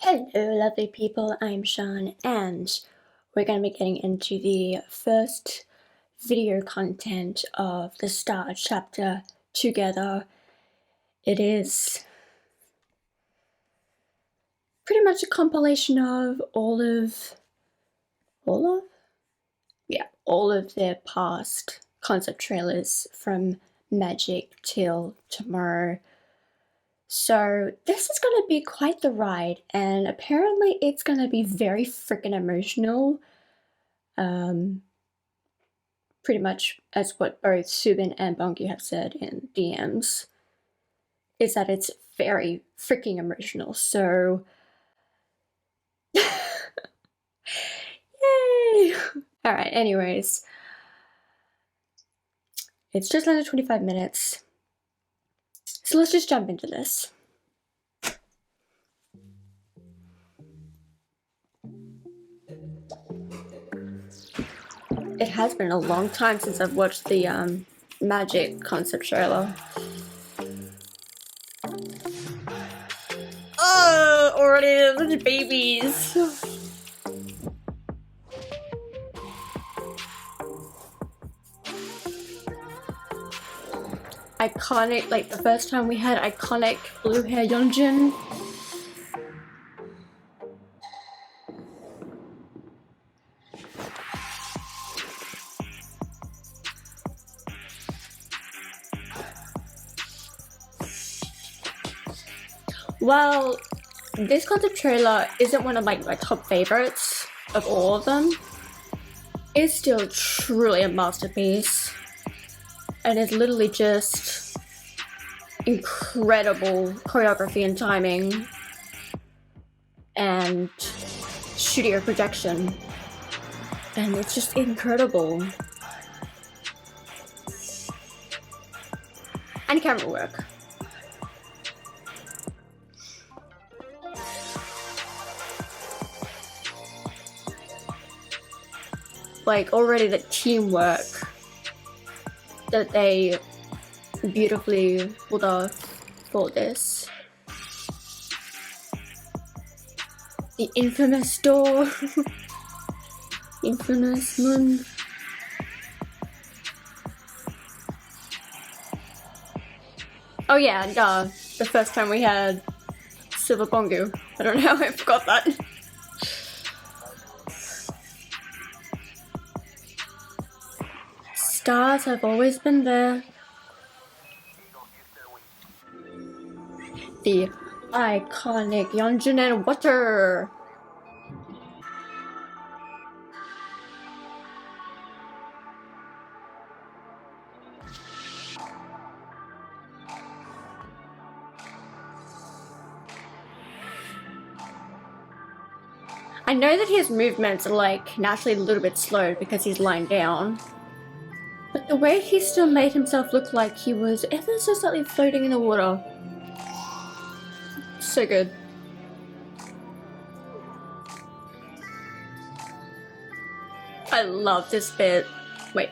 Hello lovely people, I'm Sean and we're going to be getting into the first video content of the Star chapter together. It is pretty much a compilation of all of their past concept trailers from Magic till tomorrow. So this is going to be quite the ride, and apparently it's going to be very freaking emotional. Pretty much as what both Subin and Bongi have said in DMs, is that it's very freaking emotional. So yay! Alright, anyways. It's just under 25 minutes. So let's just jump into this. It has been a long time since I've watched the Magic concept trailer. Oh, already such babies. Iconic, like the first time we had iconic blue hair Yeonjun. Well, this concept trailer isn't one of my top favorites of all of them. It's still truly a masterpiece. And it's literally just incredible choreography and timing and studio projection. And it's just incredible. And camera work. Like already the teamwork that they beautifully pulled off for this. The infamous door. Infamous moon. Oh yeah, and the first time we had Silver Bongu. I don't know how I forgot that. Stars have always been there. The iconic Yeonjun and water. I know that his movements are like naturally a little bit slow because he's lying down. But the way he still made himself look like he was ever so slightly floating in the water. So good. I love this bit. Wait.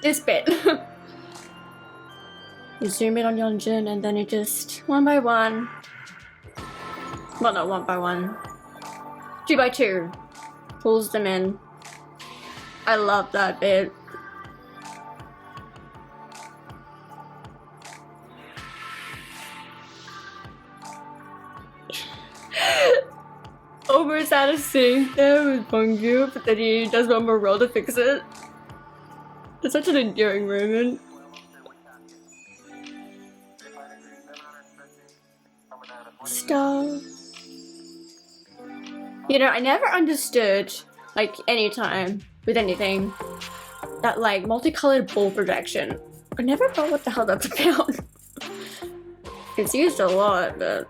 This bit. You zoom in on Yeonjun and then you just one by one. Well, not one by one. 2 by 2. Pulls them in. I love that bit. Almost out of sync there with Bongu, but then he does one more roll to fix it. It's such an endearing moment. Star. You know, I never understood, like, anytime with anything, that, like, multicolored ball projection. I never thought what the hell that's about. It's used a lot, but...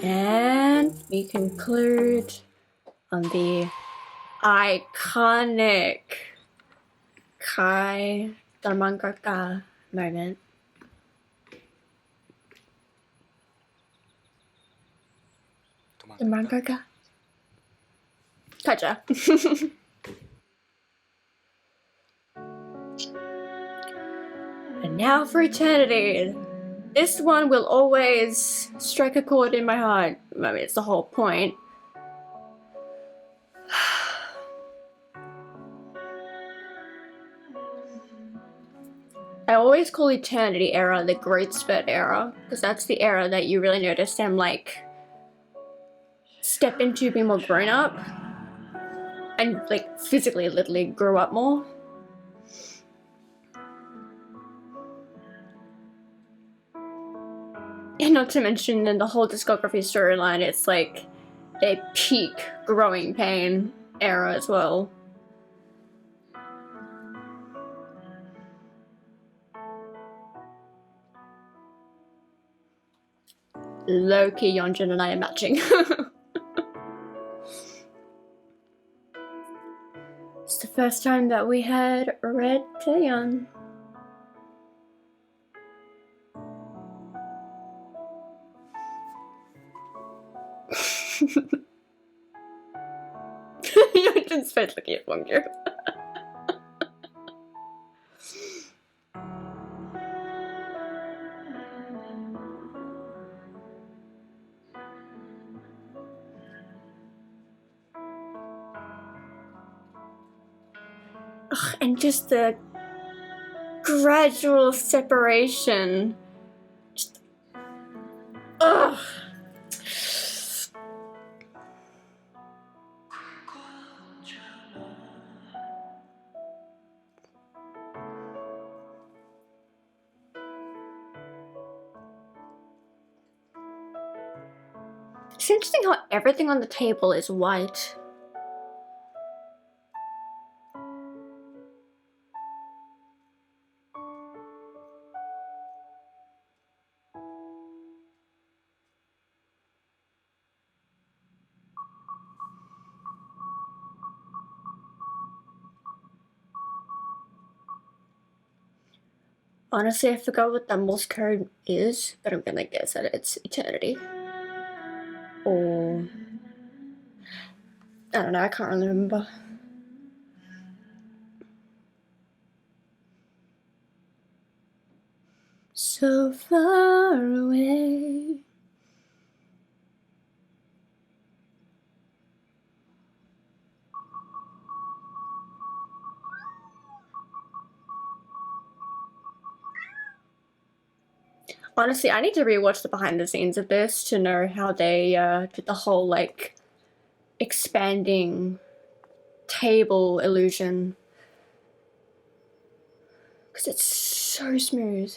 And we conclude on the iconic Kai Darmangarka moment. Darmangarka? Kaja. And now for eternity. This one will always strike a chord in my heart. I mean, it's the whole point. I always call Eternity era the Great Spurt era, because that's the era that you really notice them like step into being more grown up and like physically literally grow up more. And not to mention in the whole discography storyline, it's like a peak growing pain era as well. Low-key Yeonjun and I are matching. It's the first time that we had red Taeyeon. Yeonjun's face looking at Wonggyu. Ugh, and just the gradual separation. Just, ugh. It's interesting how everything on the table is white. Honestly, I forgot what that Morse code is, but I'm gonna guess that it's eternity. Or I don't know, I can't really remember. So far away. Honestly, I need to rewatch the behind the scenes of this to know how they did the whole like expanding table illusion. Because it's so smooth.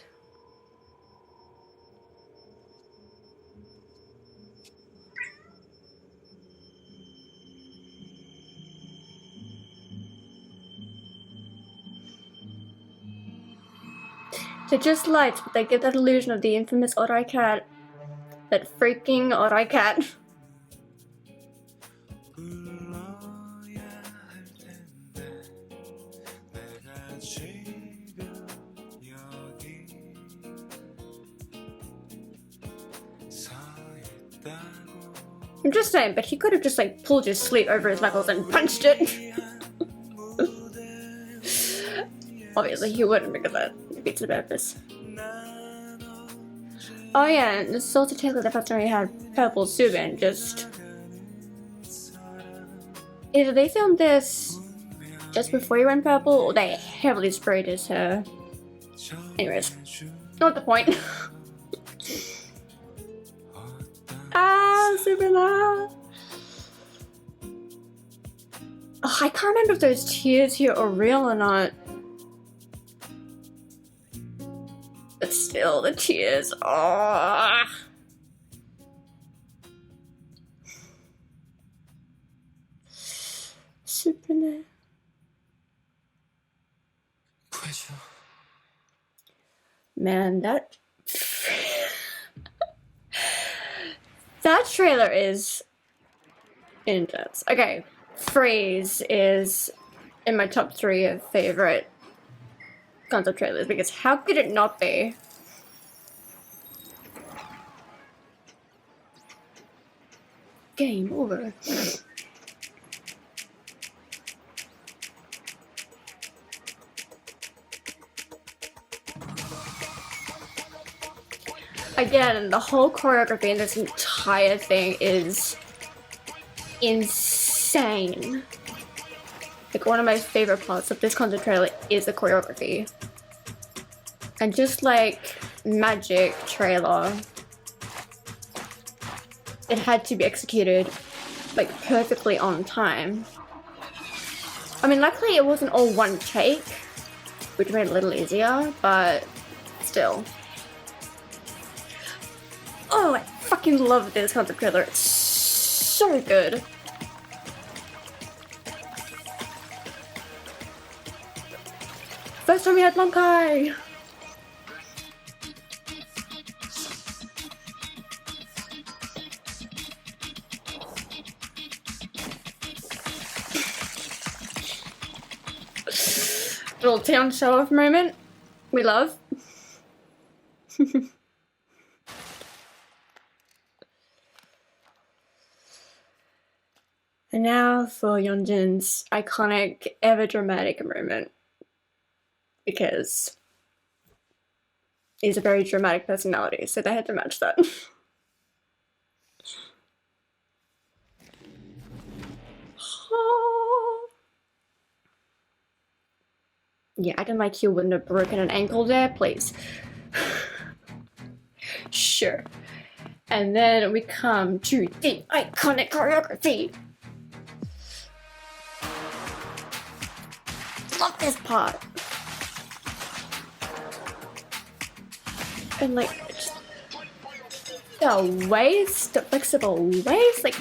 They're just lights, but they give that illusion of the infamous Orai cat. That freaking Orai cat. I'm just saying, but he could have just like pulled his sleeve over his knuckles and punched it. Obviously he wouldn't, because that defeats the purpose. Oh yeah, and this is also technically the first time we had purple Subin, just... Either they filmed this just before he went purple, or they heavily sprayed his hair. Anyways, not the point. Ah, Subin! Oh, I can't remember if those tears here are real or not. But still, the tears. Oh. Super. Man, that that trailer is intense. Okay, Freeze is in my top 3 of favorite concept trailers, because how could it not be? Game over. Again, the whole choreography in this entire thing is insane. Like, one of my favorite parts of this concert trailer is the choreography. And just like Magic trailer, it had to be executed like perfectly on time. I mean, luckily it wasn't all one take, which made it a little easier, but still. Oh, I fucking love this concert trailer. It's so good. First time we had Monkai! Little town show off moment. We love. And now for Yeonjun's iconic, ever dramatic moment. Because he's a very dramatic personality, so they had to match that. Yeah, acting like he wouldn't have broken an ankle there, please. Sure. And then we come to the iconic choreography. Love this part. And like, just the waist, the flexible waist, like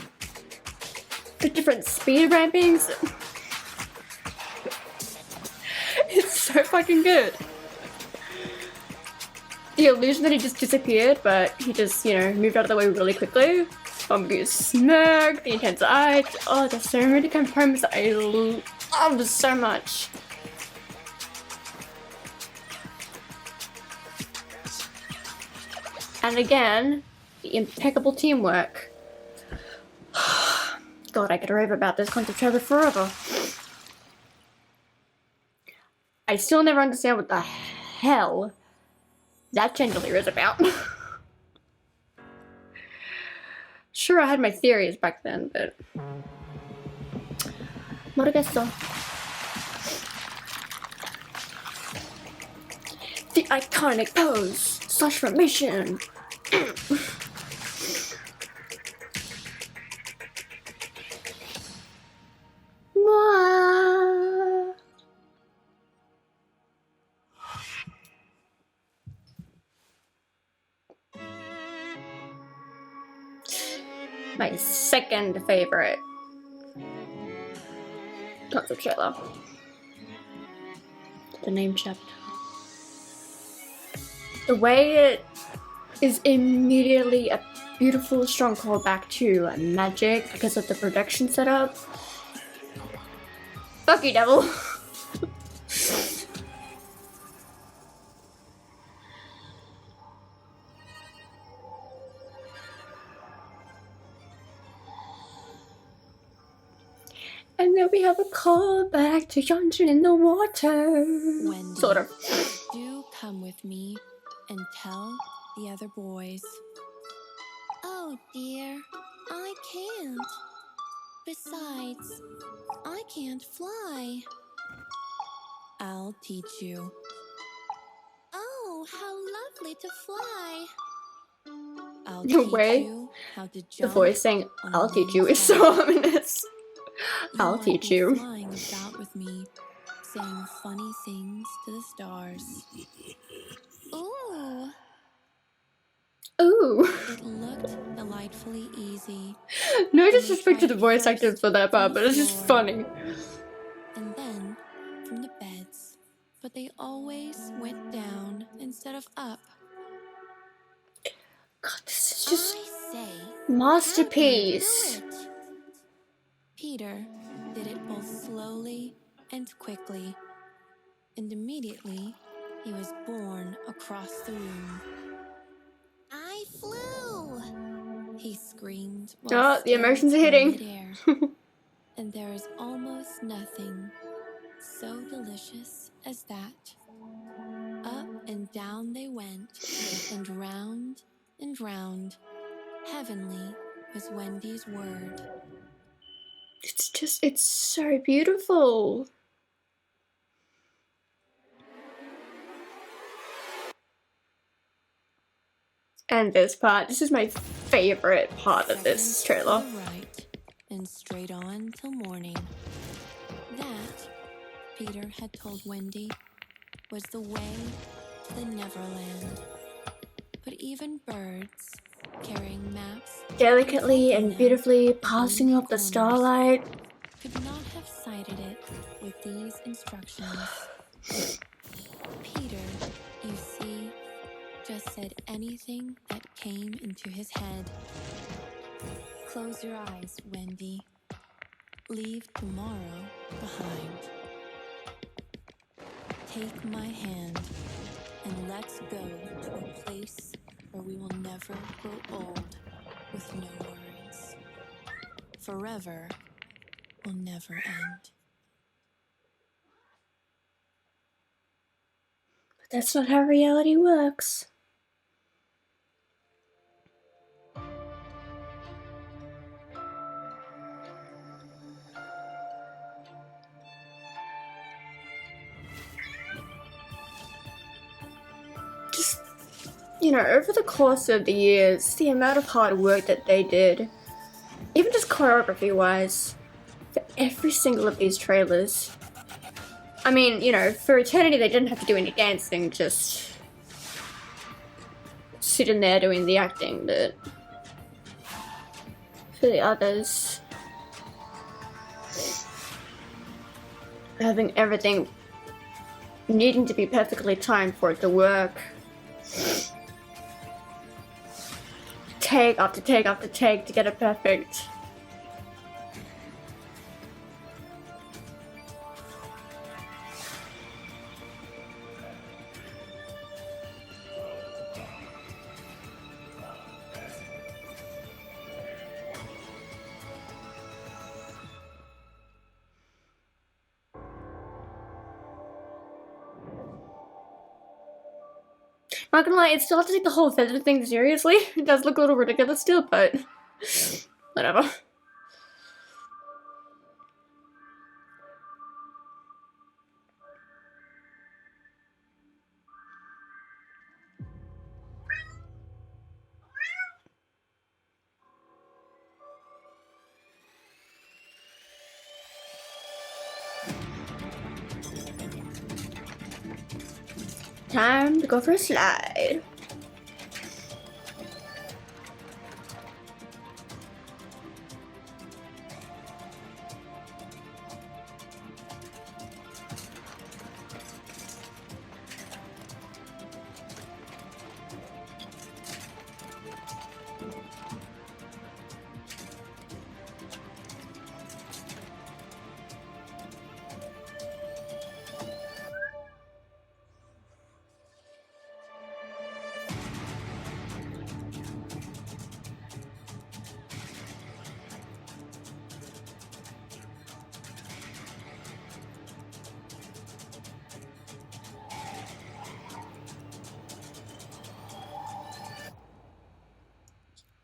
the different speed rampings. It's so fucking good. The illusion that he just disappeared, but he just, you know, moved out of the way really quickly. Bumblebee smirk, the intense eyes. Oh, there's so many components that I love so much. And again, the impeccable teamwork. God, I could rave about this concert trailer forever. I still never understand what the hell that chandelier is about. Sure, I had my theories back then, but 모르겠어. The iconic pose / formation. My second favorite concert trailer. The name chapter. The way it is immediately a beautiful, strong callback to Magic because of the production setup. Fuck you, devil. And then we have a callback to Yeonjun in the water. Wendy, Sort of. do come with me and tell the other boys. Oh dear, I can't. Besides, I can't fly. I'll teach you. Oh, how lovely to fly. I'll The teach way you how to the jump. voice saying, on I'll the teach you, wings is so down. ominous. I'll might teach be you. Flying about with me, saying funny things to the stars. Ooh. Ooh. It looked delightfully easy. No And they disrespect to the tried voice actors first for that part, from but the it's just floor, funny. and then from the beds. But they always went down instead of up. God, this is just I say, masterpiece. how can you do it? Peter did it both slowly and quickly, and immediately he was borne across the room. I flew! He screamed while Oh, the still emotions are in hitting. midair. And there is almost nothing so delicious as that. Up and down they went, and round and round. Heavenly was Wendy's word. It's so beautiful. And this is my favorite part of this trailer. To the right, and straight on till morning. That, Peter had told Wendy, was the way to the Neverland. But even birds, carrying maps Delicately and beautifully passing up the starlight. could not have sighted it with these instructions. Peter, you see, just said anything that came into his head. Close your eyes, Wendy. Leave tomorrow behind. Take my hand and let's go to a place where we will never grow old with no worries. Forever will never end. But that's not how reality works. Just, over the course of the years, the amount of hard work that they did, even just choreography-wise, for every single of these trailers. I mean, for Eternity they didn't have to do any dancing, just sitting there doing the acting, but for the others, having everything needing to be perfectly timed for it to work. Take after take after take to get it perfect. Not gonna lie, it still has to take the whole feather thing seriously. It does look a little ridiculous still, but whatever. Time to go for a slide.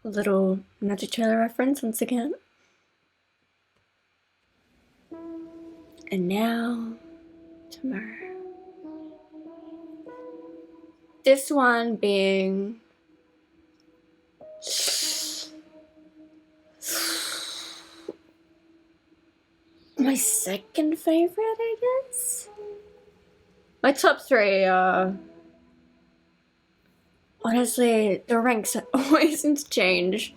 A little Magic Trailer reference once again. And now, tomorrow. This one being my second favorite, I guess. My top three are honestly, the ranks always interchange.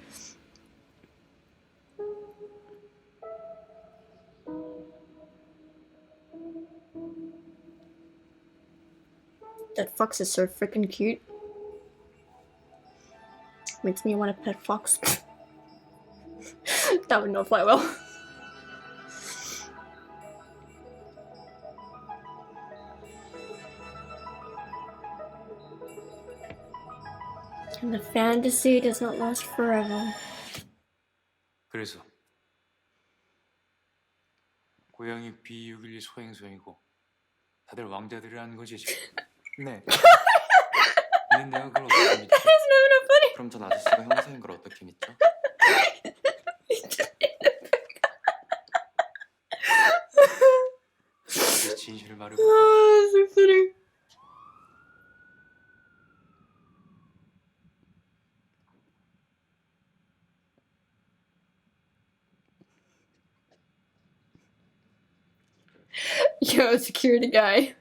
That fox is so freaking cute. Makes me want to pet fox. That would not fly well. And the fantasy does not last forever. 그래서 고양이 B612 소행성이고 다들 왕자들이라는 거지 지금. 네. 근데 내가 그걸 어떻게 믿지? That's not enough 그럼 전 아저씨가 형사인 걸 어떻게 믿죠? 내 진실을 말해보. So funny. Yo, security guy.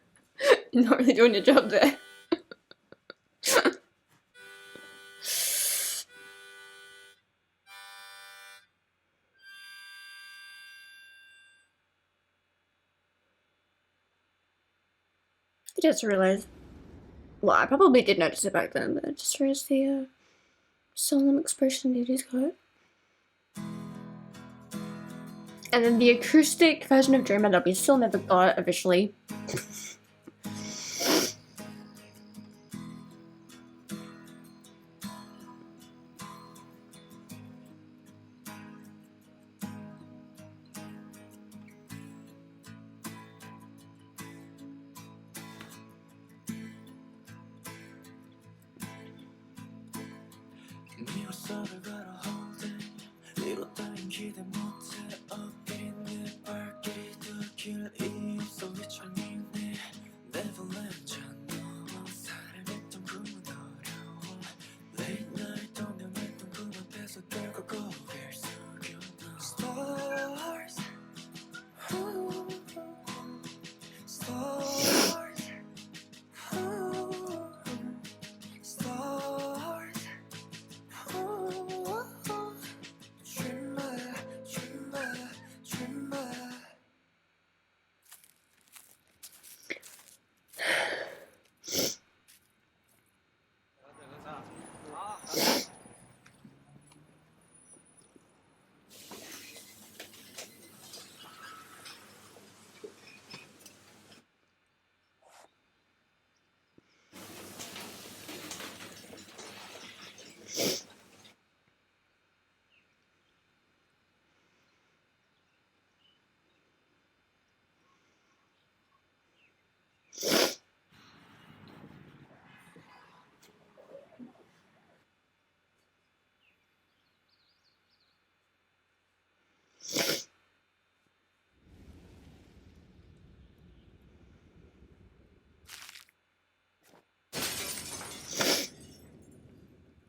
You're not really doing your job there. I just realized, well, I probably did notice it back then, but I just realized the solemn expression that he's got. And then the acoustic version of Dreamer that we still never got officially.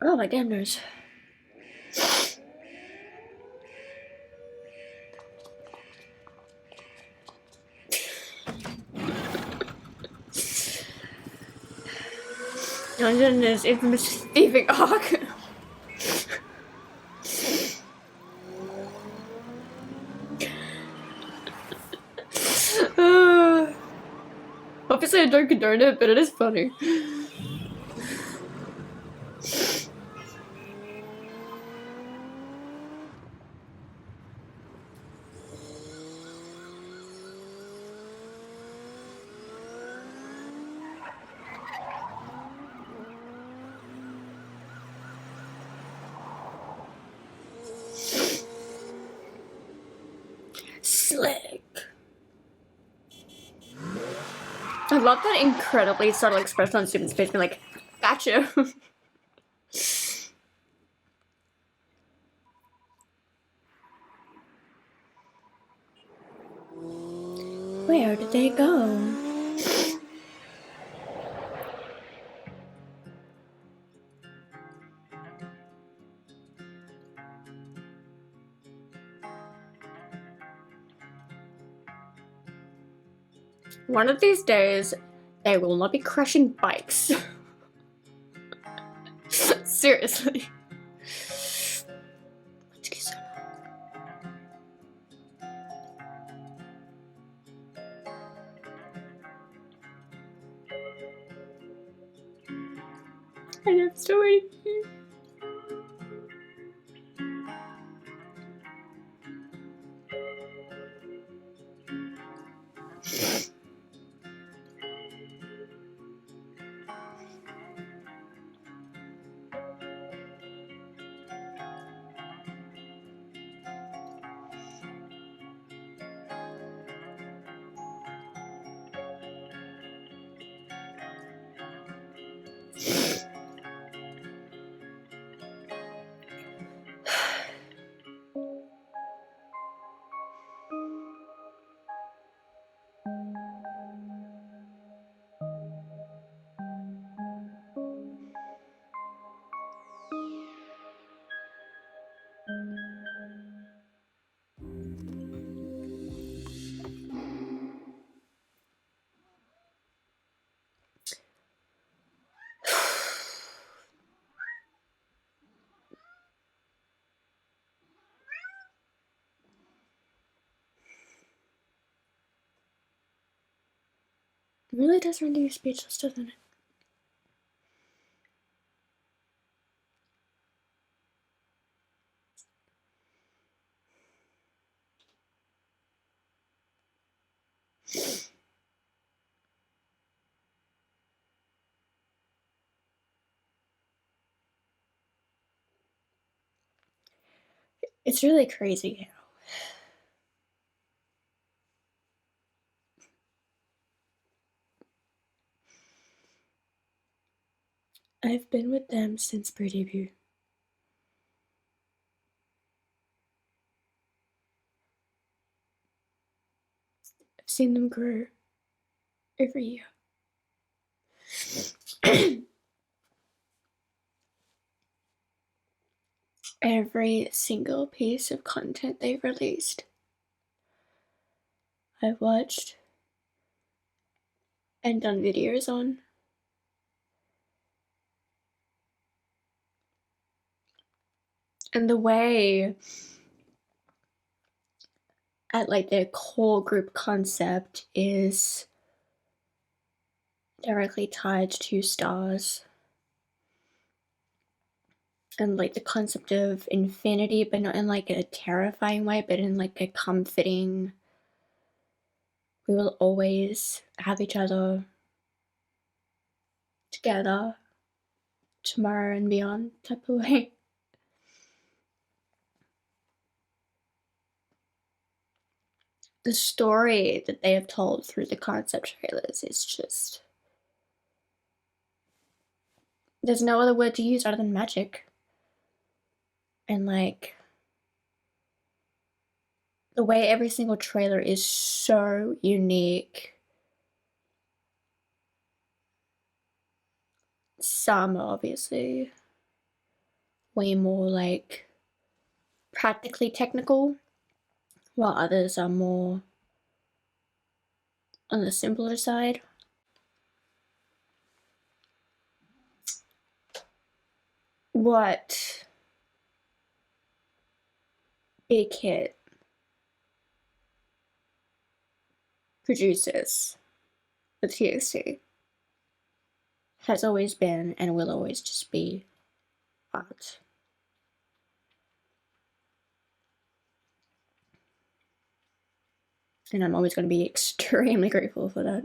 Oh my damn nose. Dungeon's infamous thieving arc. Obviously I don't condone it, but it is funny. Slick. I love that incredibly subtle expression on Steven's face, being like, gotcha. Where did they go? One of these days, they will not be crashing bikes. Seriously. I know, I'm still waiting. It really does render you speechless, doesn't it? It's really crazy how I've been with them since pre-debut. I've seen them grow every year. Every single piece of content they've released, I've watched and done videos on. And the way at like their core group concept is directly tied to stars. And like the concept of infinity, but not in like a terrifying way, but in like a comforting, we will always have each other together tomorrow and beyond type of way. The story that they have told through the concept trailers is just, there's no other word to use other than magic. And like the way every single trailer is so unique. Some are obviously way more like practically technical, while others are more on the simpler side. What Big Hit produces with TXT has always been and will always just be art. And I'm always going to be extremely grateful for that.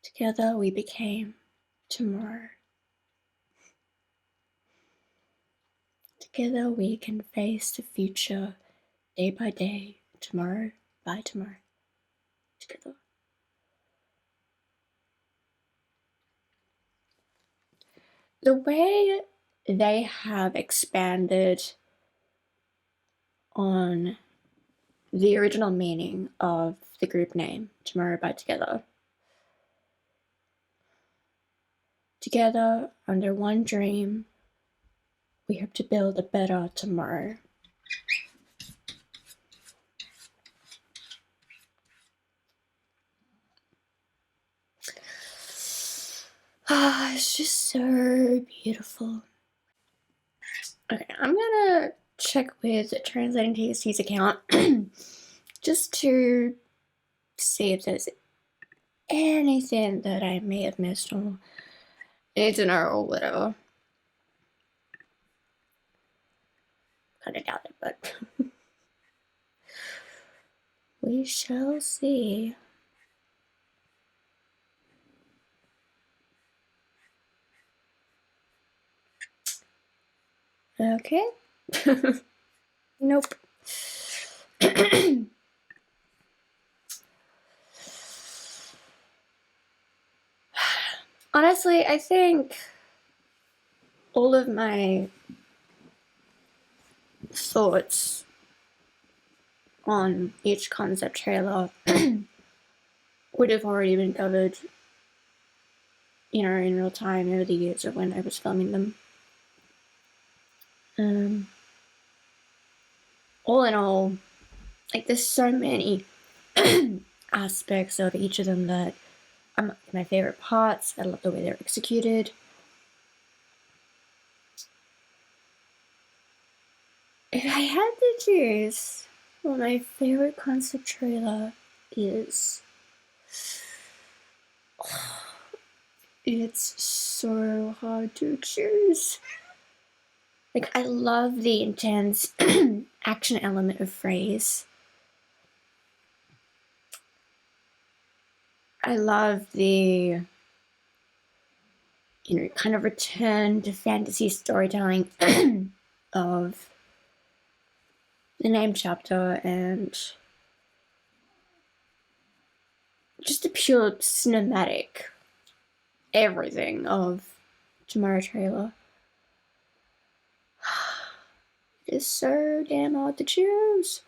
Together we became tomorrow. Together we can face the future day by day, tomorrow by tomorrow. Together. The way they have expanded on the original meaning of the group name, Tomorrow by Together. Together, under one dream, we hope to build a better tomorrow. Ah, it's just so beautiful. Okay, I'm gonna check with Translating TXT's account just to see if there's anything that I may have missed or need to know or whatever. Kinda doubt it, but we shall see. Okay. Nope. Honestly, I think all of my thoughts on each concept trailer would have already been covered, you know, in real time over the years of when I was filming them. All in all, like there's so many aspects of each of them that are my favorite parts. I love the way they're executed. If I had to choose, Well, my favorite concept trailer is... It's so hard to choose. Like, I love the intense action element of Phrase. I love the, kind of return to fantasy storytelling of the name chapter and just the pure cinematic everything of Tomorrow trailer. It is so damn hard to choose.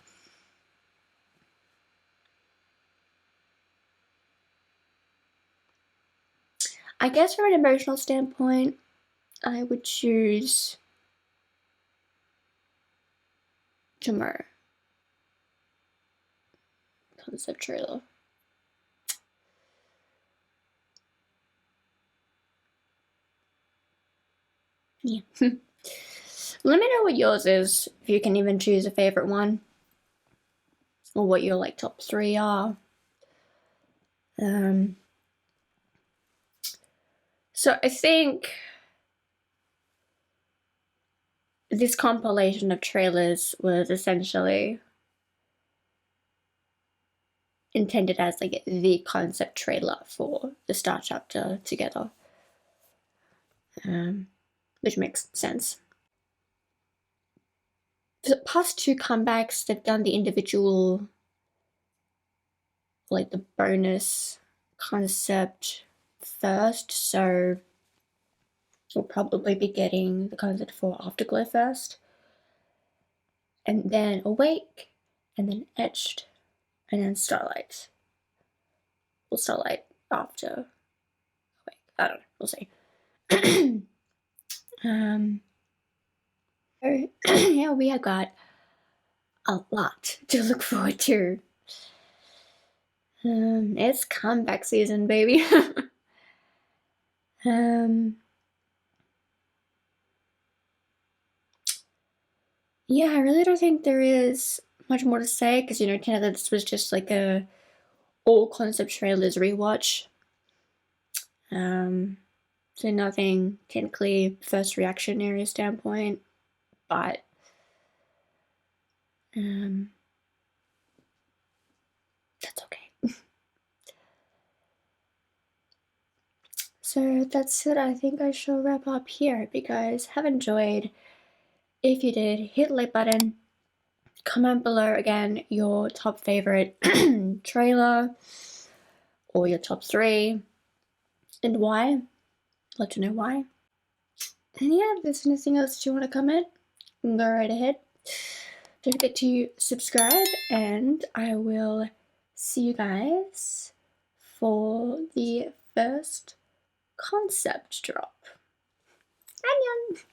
I guess from an emotional standpoint, I would choose Tomorrow concept trailer. Yeah. Let me know what yours is, if you can even choose a favorite one, or what your like top 3 are. So I think this compilation of trailers was essentially intended as like the concept trailer for the Star Chapter together, which makes sense. The past 2 comebacks, they've done the individual, like the bonus concept first, so we'll probably be getting the concept for Afterglow first, and then Awake, and then Etched, and then Starlight. Well, Starlight after Awake. I don't know, we'll see. Yeah, we have got a lot to look forward to. It's comeback season, baby. Yeah, I really don't think there is much more to say because, kind of this was just like a all concept trailers rewatch. So nothing technically first reaction area standpoint, but that's okay. So that's it. I think I shall wrap up here. Hope you guys have enjoyed. If you did, hit the like button. Comment below again your top favorite trailer or your top 3 and why. Let to know why. And yeah, if there's anything else you want to comment, go right ahead. Don't forget to subscribe, and I will see you guys for the first concept drop. Annyeong!